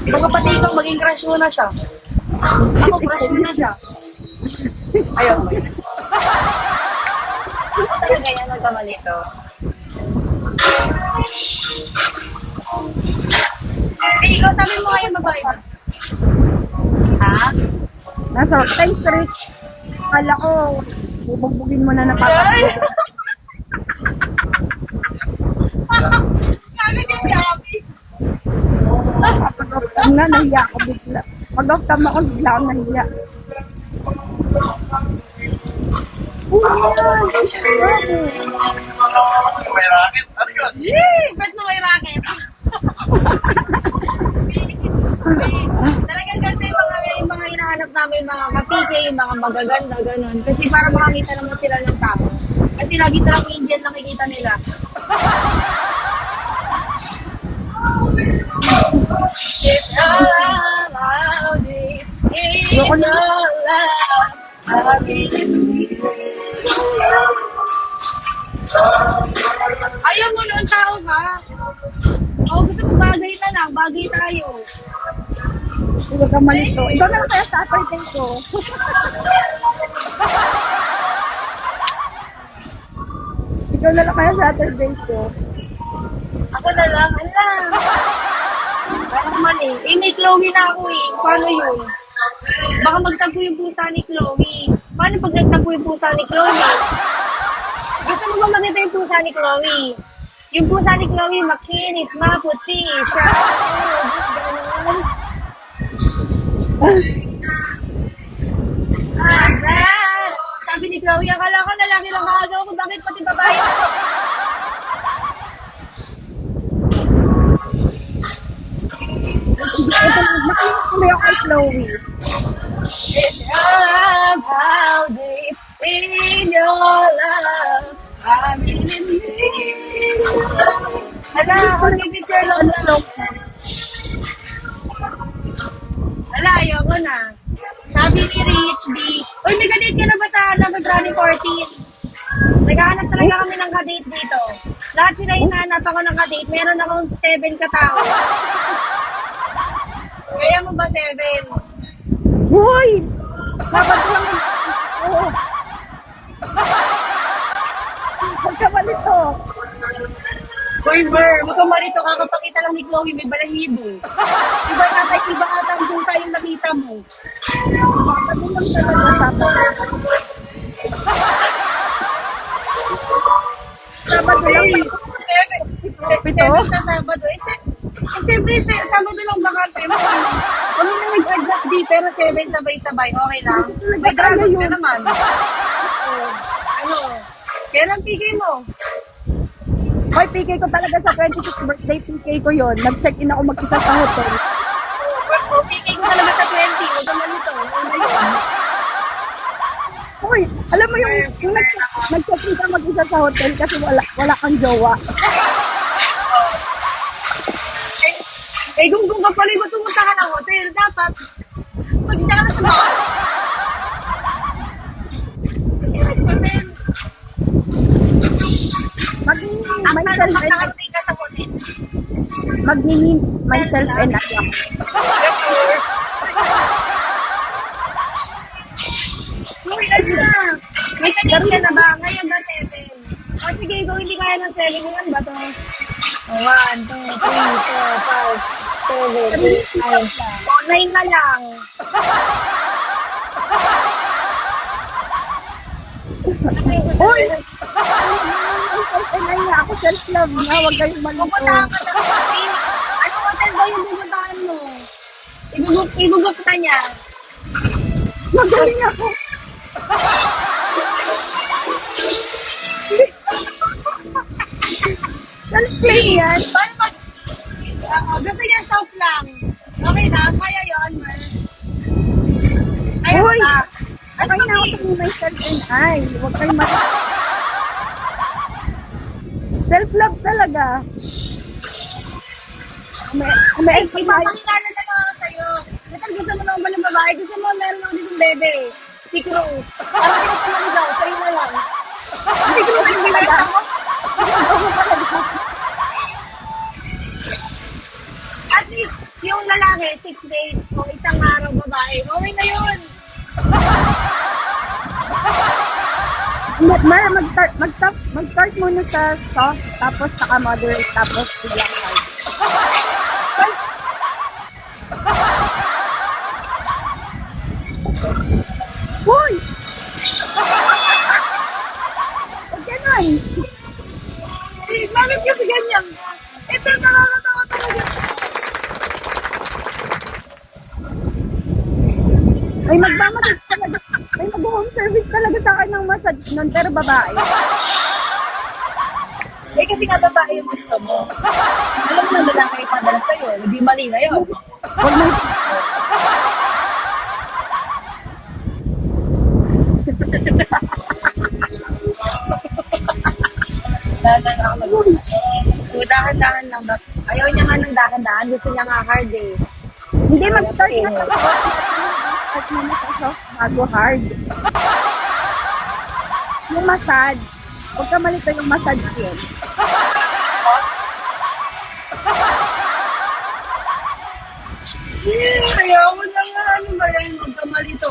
Baka pati ikaw maging crush mo na siya. Ako, crush mo na siya. Ayaw mo. Talaga yan, nagkamali to. Hey, ikaw sabi mo ngayon babae ba? Ha? Nasa, thanks, Rich. Akala ko, bubugbugin mo na napapagod. Kami din kami. Pag-off cam na, nahiya ako bigla. Pag-off cam ako, bigla ako nahiya. May racket? Ano yun? Yee! Ba't mo may racket? Talagang ganda yung mga hinahanap namin, yung mga kapike, yung mga magaganda, ganun. Kasi para makakita naman sila ng tao. Kasi lagi talang angel nakikita nila. It's all about it. It's all about it. Ayaw mo noon, tao ka. O, gusto mo bagay na lang, bagay tayo. Huwag kang malito. Ikaw na lang kaya Saturday ko. Ikaw na lang kaya Saturday ko. Ako na lang, ala. Parang mali. Eh, may Chloe na ako eh. Paano yun? Baka magtagpo yung pusa ni Chloe. Paano pag nagtagpo yung pusa ni Chloe? Gusto mo ba makita yung pusa ni Chloe? Yung pusa ni Chloe, makinis, maputi, siya. Ganun. Sabi ni Chloe, akala ko lalaki lang kaagaw ko, bakit pati babae na to? Ito, nakinig tuloy ako kay Chloe. How deep in your love, I'm in need. Hala, only this your love na. Hala, ayoko na. Sabi ni Rich B, uy, may kadate ka na ba sa Running 14? Naghahanap talaga kami ng kadate dito. Lahat sila hinahanap ako ng kadate. Meron akong 7 katao. Kaya mo ba 7? Hoy! Dapat lang. Oo. Huwag ka malito. Hoy, Mer, huwag kang marito. Kakapakita lang ni Chloe, may balahibo. Iba ata ang pusa yung nakita mo. Dapat lang talaga Sabado. Sabado lang. Pito? Sa Sabado. Siyempre, Sabado lang bakante mo. Kami na nag-adjust di, pero 7 sabay-sabay. Okay lang. May dragon ka naman. Ano? Kailan pigay mo? Hoy, PK ko talaga sa 26th birthday, PK ko yon. Nag-check-in ako mag-isa sa hotel. Pigay ko talaga sa 20. Huwag naman ito. Ano yun? Hoy, alam mo yung nag-check-in ka mag-isa sa hotel kasi wala kang jowa. Kung ka pala yung pumunta ka ng hotel, dapat magdala ka na sa bahay. Hotel. Ang tanong, magkakaroon ka sa hotel. Mag-name myself and I. Sure. Uy, ano na? May kadate ka na ba? Ngayon ba 7? O sige, kung hindi kaya ng 7, ilan ba to? 1, 2, 3, 4, 5, 6, 7, 8. O, 9 ka lang. Hoy! Myself and I nga ako, self-love na, huwag kayong malito. Pupuntahan ka sa hotel. Ano hotel ba yung pupuntahan mo? Ibubuk na niya. Magaling ako. Self-love yan. Paano pag... gusto niya soap lang. Okay na? Kaya yun, Mer. Kaya Hoy! ba? Ano Okay na ba? ako sa myself and I. Huwag kayong malito. Self-love talaga. May Ay, ipapakilala na lang ako sa'yo. Kasi gusto mo naman ba ng babae? Gusto mo meron ako ditong bebe. Si Crow. Parang hindi ko maligaw. Sa'yo na lang. Si Crow yung ginagawa mo. At least, yung lalaki, 6 days o isang araw babae. Okay na yun. Mar, mag-start muna sa soft, tapos saka moderate, tapos biglang hard. Hoy! Huwag ganun! Eh, bakit kasi ganyan? Ito, nakakatawa talaga. May magmamassage talaga. May mag-home service talaga sa akin ng massage nun, pero babae. Eh, kasi nga babae yung gusto mo. Alam mo na lalaki yung padala sa'yo. Hindi mali na yun. Huwag mo Dahan-dahan lang. Ayaw niya nga ng dahan-dahan. Gusto niya nga hard eh. Hindi, mag-start na sa soft. Mag-start muna sa soft bago hard. Yung massage. Huwag ka malito yung massage yun. Ayaw mo na nga. Ano ba yan? Magkamalito.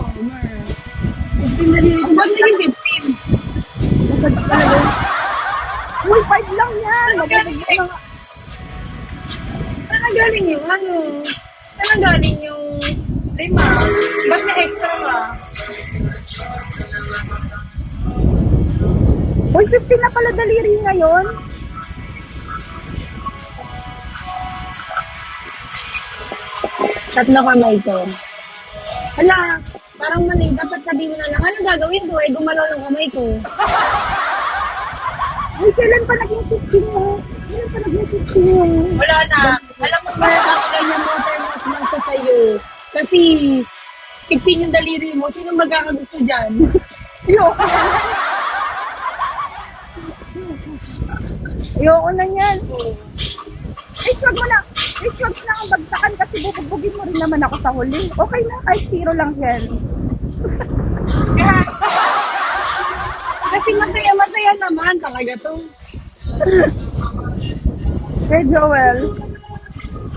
Gusto niya nilito. Ba't naging 15? Massage talaga yun. Uy, 5 lang yan. Magbibig lang. Saan ang galing yung ano? Saan ang galing yung 5? Ba't na extra ka? Uy, 15 na pala daliri ngayon. Tatlo kamay ko. Hala, parang mali. Dapat sabihin mo na lang, ano gagawin ko? Eh, gumalaw ng kamay ko. Uy, kailan pa naging 15 mo? Kailan pa naging 15 mo? Wala na. Alam mo ba, kakaganyan mo, sa'yo. Kasi, 15 yung daliri mo. Sino magkakagusto dyan? Ayoko na yan. Ayoko na yan. Rich, wag mo na. Rich, wag mo na akong bagsakan kasi bubugbugin mo rin naman ako sa huli. Okay na, kahit 0 lang yan. Kasi masaya-masaya naman. Talaga to. Hey, Joel.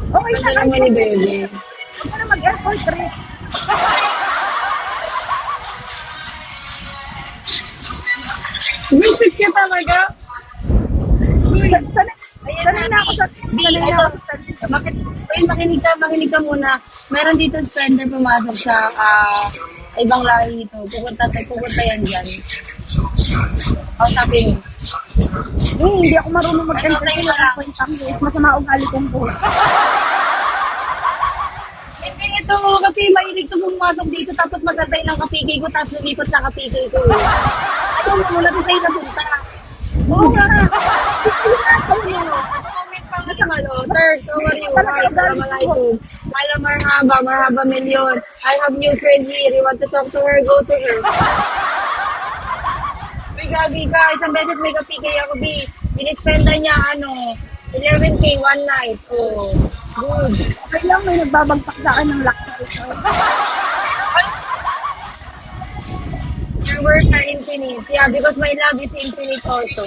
Okay na, Ano naman ni Bebe? Huwag ka na mag-airport, Rich. Visit ka talaga? Sanay na ako sa... Sanay na ako sa... Makinig ka muna. Meron dito spender pumasok sa ibang lahi dito. Pupunta yan dyan. O, sabi mo. Hindi ako marunong mag-entertain Ano, sa'yo ng point ang masama ugali kong po. Hindi ito, kasi mahilig ko pumasok dito tapos magantay ng kapigay ko tapos lumipot sa kapigay ko. Ayaw mo, wala din sa'yo napunta. Oo nga. Comment pa nga sa malo. Third, how are you? Hi, assalamualaikum. Hala, marhaba million. I have new friend here. You want to talk to her? Go to her. May gabi ka. Isang beses may kapigay ako, B. Inispenda niya, 11K one night. Oh, good. Okay lang, may nagbabagpak sa akin ng laksa. Your words are infinite. Yeah, because my love is infinite also.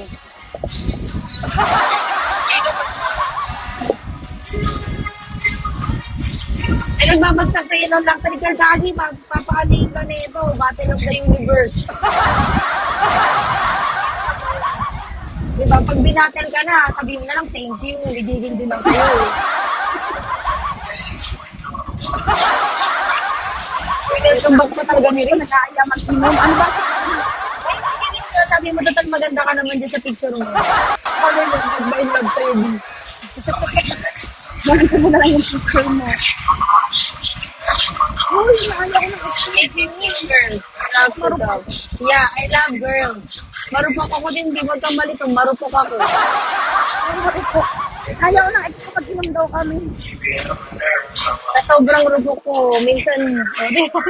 Ay, nagbabagsak sa'yo ng lang sa likal kagi. Papaalihin ka na ito. Battle of the universe. Diba, pag binatel ka na, sabihin mo na lang, thank you. Ligigil din ako sa'yo. Pinagsumbag mo talaga ni Rin. Nag-aaya mag-inom. Ano ba? Ay, hindi sabi mo, total maganda ka naman dyan sa picture mo. Kami mo, nag-my love sa'yo, B. Nakita mo na lang yung picture mo. Uy, naaya ko ng It's girl. I love daw. Yeah, I love girls. Marupok ako din, di mo kang malito. Marupok ako. marupok. Ayaw na, ito pag-inom daw kami. Sa sobrang rupok ko, minsan, di ko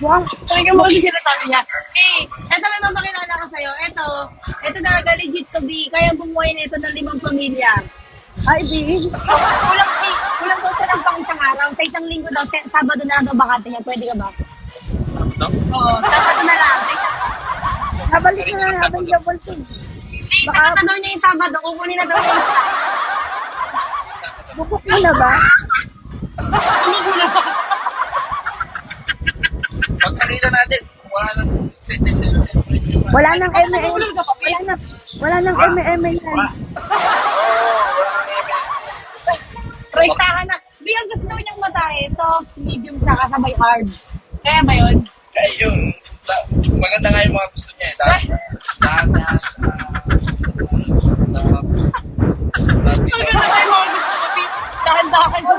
Wow. Talaga mo kasi sinasabi niya. Eh, eto may mapakilala ko sa'yo. Eto talaga legit to be. Kaya bumuhay na ito ng 5 pamilya. Ay, B. So, kulang daw siya ng pang isang araw. Sa isang linggo daw, Sabado na lang daw bakante niya. Pwede ka ba? Oo, Sabado na lang. Nabalik na lang natin yung bulsin. Baka daw niya yung Sabado, kukunin na daw niya yung Sabado. Bukok mo na ba? Hindi ko na ba? Pagkanila natin, Wala nang M&M. Wala nang M&M yan. Proyekta ka na. Di, ang gusto niyang matahe. Soft, medium, saka sabay hard. Kaya ba yun? Kaya yun. Maganda nga yung mga gusto niya. Lahat Ang ganda tayo mga gusto ko. Dahan-dahan ko.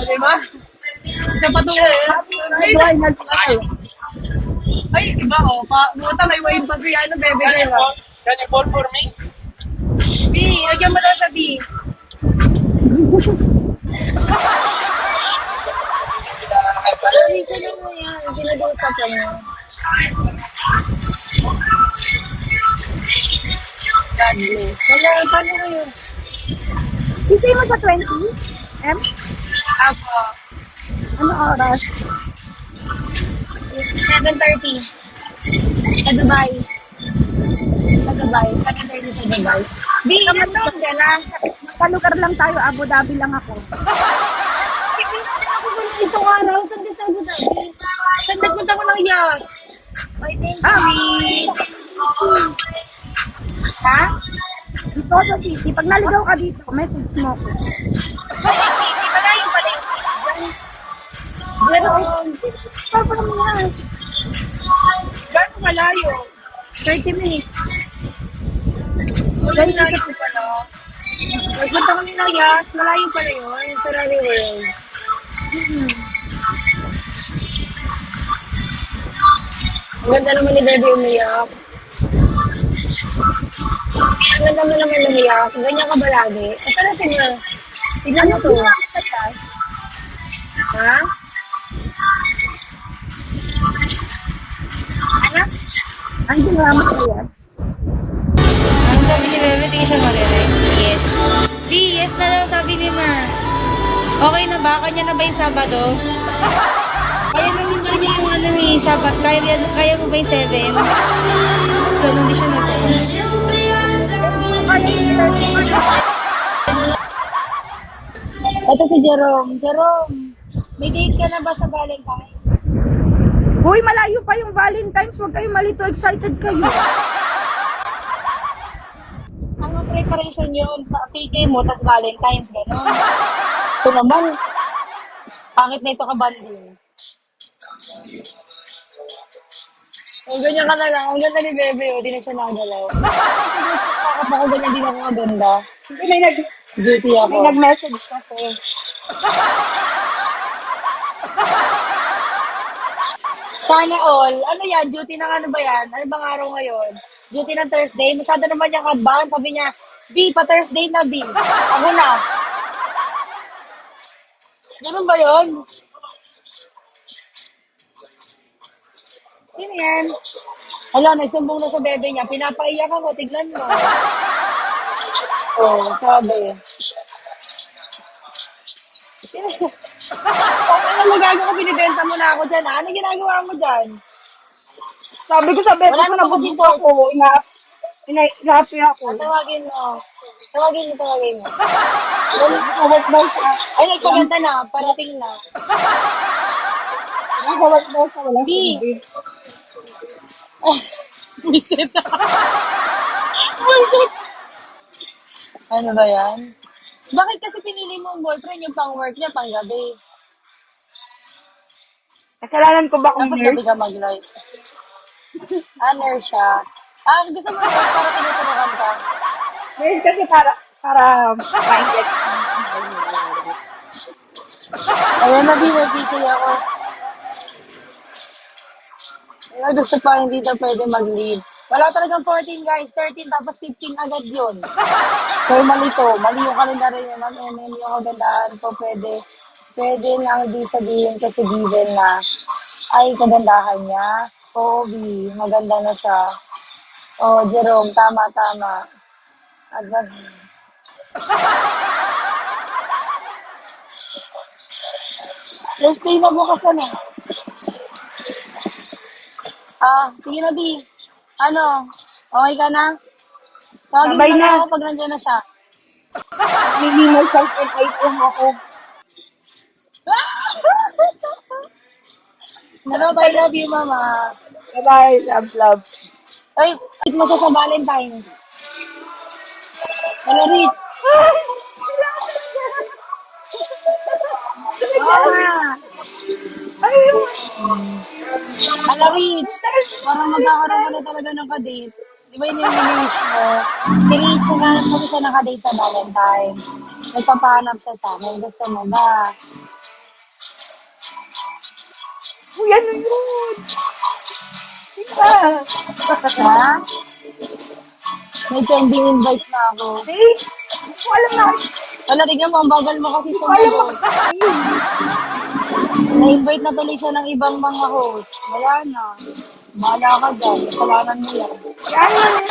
Diba? Siya pa ito. Ay, iba oh. Buta, may wave pa siya. Bebe girl. Can you call for me? B, lagyan mo lang siya, B. Siya lang mo yan. Pinag-uusap lang mo. God bless. Wala, paano kayo? Isay mo sa 20? M? Ako. Ano oras? 7:30. Sa Dubai. Sa Dubai. 7:30 sa Dubai. B, ilan taon ka na? Palugar lang tayo, Abu Dhabi lang ako. Hindi natin ako kung isang araw. Saan ka sa Abu Dhabi? Saan nagpunta ko ng yacht? Ay, thank you. Ha? Dito sa city. Pag naligaw ka dito, message mo ko. Ay, city. Malayo pala yung Jerome. Saan pa naman yan? Gano'ng malayo? 30 minutes. Wala malayo pala. Nagpunta kami ng yacht. Malayo pala yun. Ferrari World. Ang ganda naman ni Bebe umiyak. Ang ganda mo naman umiyak. Ganyan ka ba lagi? Ito na tingnan. Tingnan mo to. Ha? Ano? Ang ginawa ko yan. Ano sabi ni Bebe? Tingin siya marinig? Yes. B, yes na daw sabi ni Mer. Okay na ba? Kanya na ba yung Sabado? Kaya mo hindi niya yung ano ni Sabat. Kaya mo ba yung 7? Ganun di siya nag-post. Ito si Jerome. Jerome, may date ka na ba sa Valentine? Hoy, malayo pa yung Valentine's. Huwag kayo malito. Excited kayo. Ang preparation yun, PK mo, tas Valentine's, gano'n. Ito naman, pangit na ito ka banding. Ang ganyan ka na lang. Ang ganda ni Bebe, o, di na siya nakagalaw. Bakit ako ganyan, di na ako maganda. May Duty ako. nag-message kasi. Sana all. Ano yan? Duty ng ano ba yan? Ano bang araw ngayon? Duty ng Thursday? Masyado naman yung advance. Sabi niya, B, pa-Thursday na, B. Ako na. Ganun ba yun? Sino yan? Hala, nagsumbong na sa bebe niya. Pinapaiyak ako. Tignan mo. Oh, sabi. Ano magagawa ko? Binibenta mo na ako dyan, ha? Ano ginagawa mo dyan? Sabi ko sa bebe Wala ko, naman kasi nabubuto ako. Ina-happy ako. Tawagin mo. Tawagin mo. Nag-work daw siya. Ay, nagpaganda na. Parating na. Nag-work daw siya. Wala B. silbi. Visit. Visit. Ano ba yan? Bakit kasi pinili mo ang boyfriend yung pang-work niya, pang-gabi? Kasalanan ko ba kung Tapos nurse? gabi ka mag-live. Nurse siya. Gusto mo nurse para tinuturukan ka? Nurse kasi para ma-inject. Ayan na, BBT ako. Kaya gusto pa, hindi na pwede mag-lead. Wala talagang 14 guys, 13 tapos 15 agad yun. Kaya mali to, mali yung kalendaryo niya, Ma'am MM, yung kagandahan ko, pwede lang di sabihin kasi given na, ay, kagandahan niya. Oo, B, maganda na siya. Oh, Jerome, tama. Advance. Thursday na bukas na. Sige na, B. Ano? Okay ka na? Tawagin mo Sabay na lang na. ako pag nandiyan na siya. Nilimal self-employed lang ako. Hello, I love you, Mama. Bye-bye. Love. Ay, meet mo siya sa Valentine. Hello, Rich. Ayun. Hello, Rich. Parang magkakaroon ka na talaga ng kadate. Di ba yun yung mini-wish mo? Si Rich, naghanap mo siya nakadate sa Valentine. Nagpapahanap siya sa akin. Gusto mo ba? Uy, ano yun? Ika. Ha? May pending invite na ako. Eh, hindi ko alam na. Wala, tignan mo, ang bagal mo kasi Hindi ko alam sumagot. Ayun. Na-invite na tuloy siya ng ibang mga host. Wala na. Bahala ka dyan. Kasalanan mo yan. Yan na yun.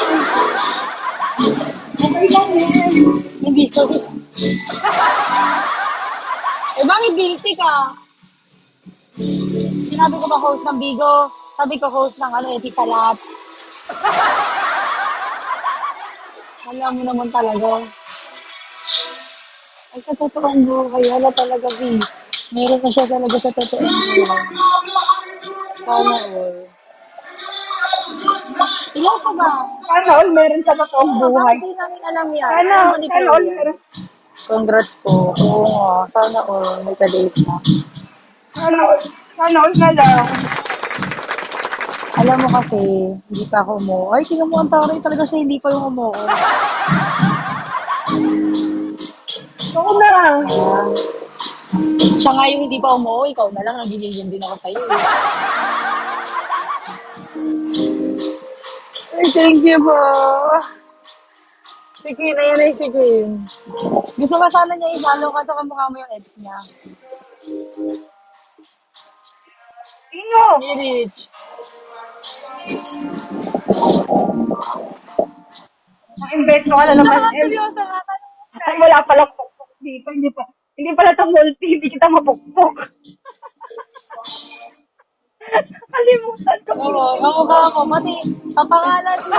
Okay lang yan. Hindi ko. Bakit guilty ka? Sinabi ko ba host ng Bigo? Sabi ko host ng Etisalat. Alam mo naman talaga. Ay, sa totoong buhay, wala talaga, B. Meron na siya talaga sa totoong buhay. Sana all. Ilang ka ba? Sana all meron sa totoong buhay. Bakit di namin alam yan? Sana Alam mo ni all Chloe yan. meron. Congrats po. Oo nga. Sana all. May ka-date na. Sana all na lang. Alam mo kasi, hindi pa ako umuo. Ay, tingnan mo ang taray talaga siya, hindi pa yung umuo. Oo na. Siya nga yung hindi pa umuo, ikaw na lang, nagigilyan din ako sa'yo. Thank you po. Si Queen, ayan na yung si Queen. Gusto ka sana niya i-follow kasi kamukha mo yung ex niya. Sino? Ni Rich. Na-invento ka na naman. Seryoso nga. Ay, wala palang pukpok dito. Hindi pala ito multi. Hindi kita mapukpok. Kalimutan ko. Oo, kamukha mo. Pati, kapangalan mo.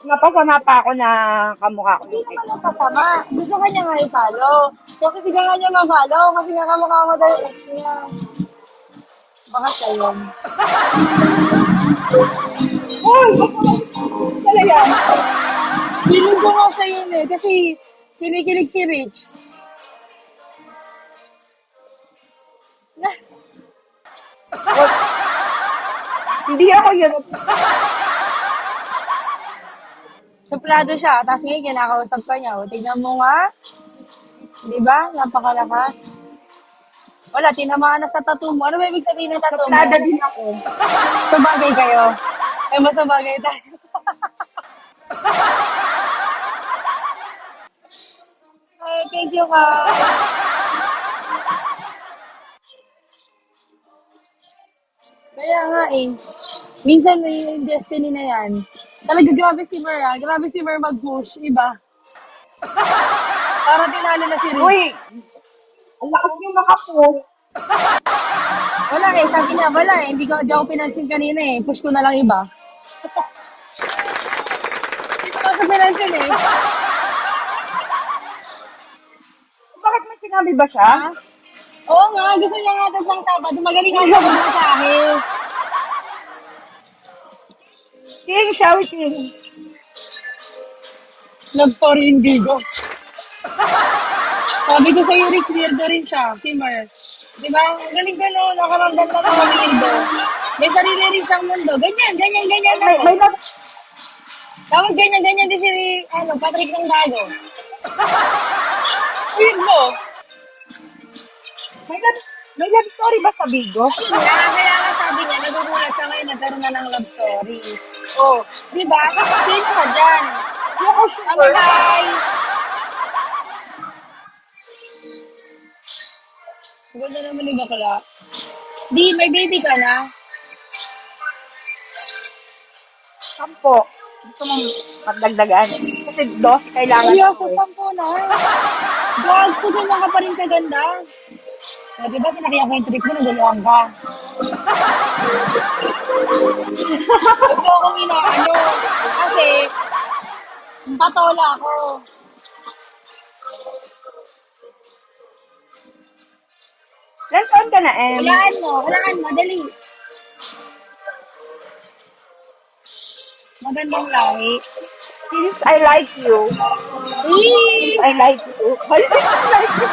Napasama pa ako na kamukha ko. Hindi naman ang pasama. Gusto ka niya nga i-follow. Kasi hindi ka nga niya ma-follow. Kasi nga kamukha mo daw yung ex niya. Baka siya yun. Uy! Pala yan. Feeling ko nga siya yun eh. Kasi kinikilig si Rich. Hindi ako yun. Suplado siya. Tapos ngayon, kinakausap ka niya. O, tignan mo nga. Di ba? Napakalakas. Wala, tinamaan na sa tattoo mo. Ano ba ibig sabihin ng tattoo mo? Suplada din ako. Sabagay kayo. Ay, masabagay tayo. Ay, thank you, ka. Kaya nga eh. Minsan yung destiny na yan. Talaga grabe si Mer ah. Grabe si Mer mag-push. Iba. Para tinalo na si Rich. Uy! Ang lakas niyo makapost. Wala eh. Sabi niya, wala eh. Di ako pinansin kanina eh. Push ko na lang iba. Hindi ko kasi pinansin eh. Bakit may sinabi ba siya? Ha? Oo nga. Gusto niya nga ng Sabado. Magaling nga siya magmasahe. King, shouting. Love story in Vigo. Sabi ko sa'yo, Rich, weirdo rin siya. Si Mer. Diba? Ang galing ka no, nakaramdam na mga weirdo. May sarili rin siyang mundo. Ganyan May, ako. may, Tapos ganyan din si, Patrick ng Dago. Weirdo. may love story ba sa Bigo? Ayun nga, kaya nga sabi niya, nagugulat siya ngayon, nagkaroon na ng love story. Oh, diba? Sino ka dyan? Hindi ako sure. Bye! Ganda naman ni bakla. Di, may baby ka na? Sampo. Gusto mong magdagdagan. Kasi 12 kailangan Seryoso, ko eh. sampo na. Gags, kung ganyan ka pa rin kaganda. O, diba, sinakyan ko yung trip mo, naguluhan ka. Huwag mo akong inaano. Kasi, patola ako. Ilan taon ka na, Em? Hulaan mo, dali. Magandang lahi. Since I like you. Since I like you. Since I like you.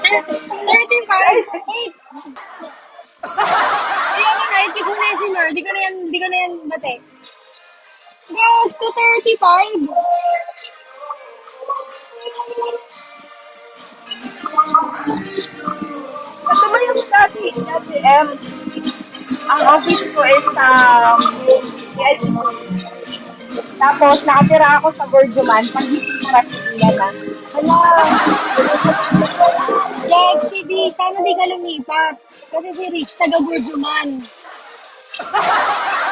35? Wait. Ayan na, naikip mo na yan si Mer. Di ko na yan bate. Yes, to 35. Ito ba yung dati, Em? Ang office ko is sa PIC. Tapos, nakatira ako sa Gorjuman. Pag-isip ko Rasilia na. Hala. Yes, si B, sana di ka lumipat. Kasi si Rich, taga Burjuman.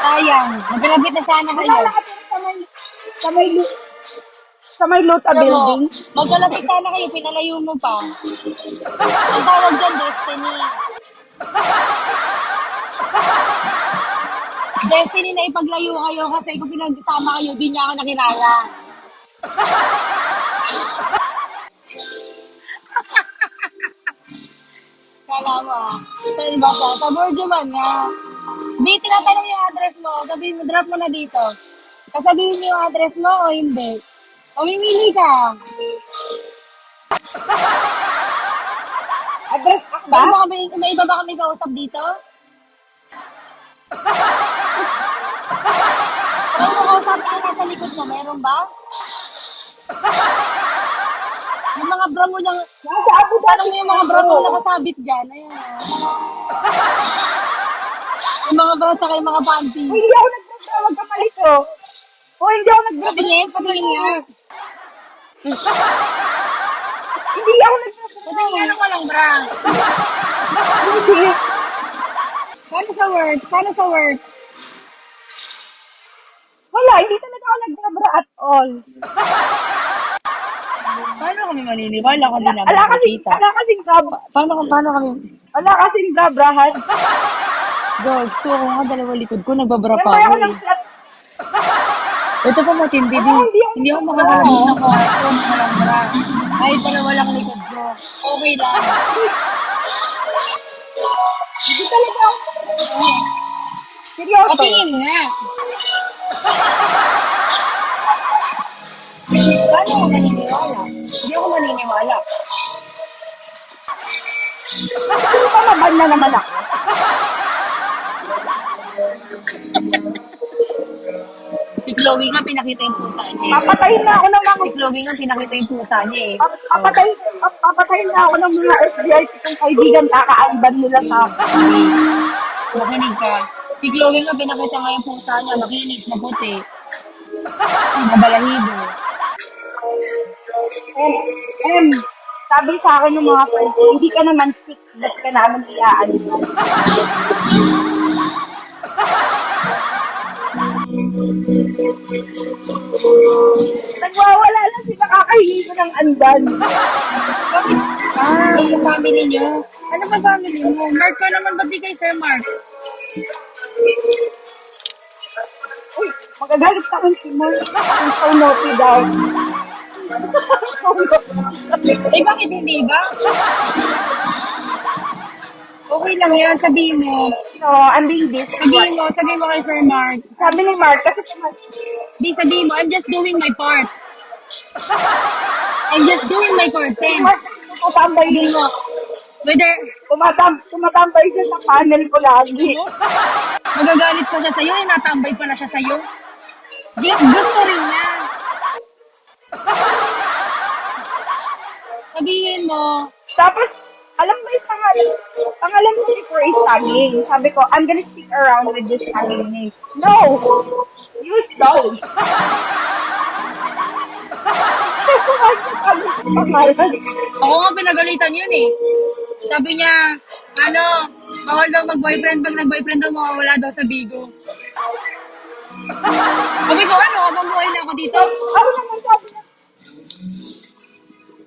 Sayang. Magkalapit na sana Wala, kayo. nakatira sa may Luta Alam mo, building. magkalapit sana kayo, pinalayo mo pa. Ang tawag dyan, destiny. Destiny na ipaglayo kayo kasi kung pinagsama kayo, di niya ako nakilala. Kala mo ah. Saan ba ka? Sa Burjuman nga. Di, tinatanong yung address mo. Sabihin mo, drop mo na dito. Kasabihin mo yung address mo o hindi. O mimili ka. Address ba? May iba ba kami kausap dito? Ano mo kausap mo nasa likod mo? Meron ba? Yung mga bra mo niyang, Nasa Abu Dhabi tanong mo yung mga bra mo ako. nakasabit dyan. Ayan o. Yung mga bra tsaka yung mga panty. Uy, hindi ako nagbabra, wag ka malito. Uy, hindi ako nagbabra. Patingin nga. Hindi ako nagbabra. Patingin nga ng walang bra. Hindi. Paano sa work? Paano sa work? Wala, hindi talaga ako nagbabra at all. Paano kami maniniwala kung di namin Ala nakikita? Paano kami? kasing brabrahan. Dogs, ko ako nga dalawa likod ko, nagbabara pa Siyempre ako ako ng eh. flat. Ito pa matindi, Oo, di. Hindi ako makakahabis na kwarto ng walang bra. Kahit dalawa lang likod ko. Okay lang. Hindi talaga ako. Seryoso. Patingin nga. Paano ako maniniwala? Hindi ako maniniwala. Kasi palaban na naman ako. Si Chloe nga pinakita yung pusa niya. Papatayin na ako ng mga Si Chloe nga pinakita yung pusa niya eh. papatayin na ako ng mga FBI kung kaibigan kakaanban nila sa akin. Makinig ka. Si Chloe nga pinakita nga yung pusa niya. Makinis, maputi. Mabalahibo. Sabi sa akin ng mga friends ko, hindi ka naman sick, ba't ka naman iaaniban? Nagwawala lang sila kakahingi ko ng andan. Yung family niyo. Ano ba family mo? Mark ka naman, ba't di kay Sir Mark? Uy, magagalit sa akin si Mark. Ang so naughty daw. Eh, bakit hindi ba? Okay lang yan, sabihin mo. No, I'm being this. Sabihin mo kay Sir Mark. Sabi ni Mark, kasi si Mark, Di, sabihin mo, I'm just doing my part. I'm just doing my part, si then. Mark kasi tumatambay Sabihin mo, whether, tumatambay siya sa panel ko lagi. magagalit pa siya sa'yo, eh, natambay pala siya sa'yo. Gusto rin niya. Sabihin mo, Tapos, alam mo yung pangalan ko before is tagging. Sabi ko, I'm gonna stick around with this tagging name. No! You don't! Pangalan. ako nga pinagalitan yun eh. Sabi niya, bawal daw mag-boyfriend. Pag nag-boyfriend daw, mawawala daw sa bigo. Sabi ko, habang buhay na ako dito? Ako naman sabi niya.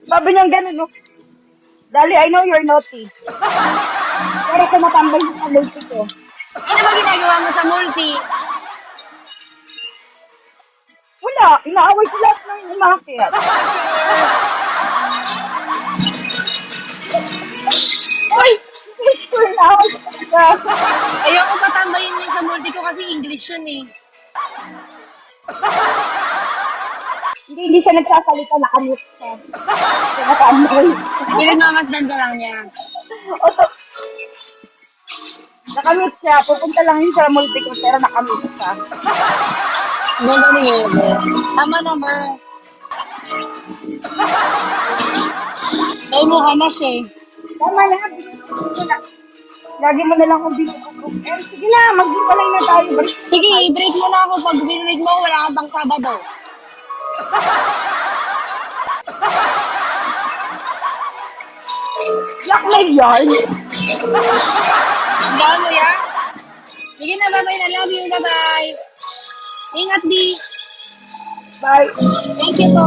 Sabi niya ganun, no? Dali, I know you're naughty. Pero tumatambay sa multi ko. Ano ba ginagawa mo sa multi? Wala, inaaway ko lahat ng umakyat. Uy! Sure, inaaway ko talaga. Ayoko patambayin yun sa multi ko kasi English yun eh. Hindi siya nagsasalita, nakamute siya. Nakambay. Pinagmamasdan ka lang niya. Nakamute siya, pupunta lang yun sa multi ko, pero nakamute siya. Ganda ni Bebe. Tama na, Mer. Dahil mo ka na siya eh. Tama na, binubog ko na. Lagi mo na lang kung binubog. Eh, sige na, mag-iwalay na tayo. Sige, i-break mo na ako. Pag binreak mo, wala kang pang Sabado. Black live yarn. Gawin mo yan? Sige na, bye-bye na. Love you, bye-bye. Ingat, di. Bye. Thank you po.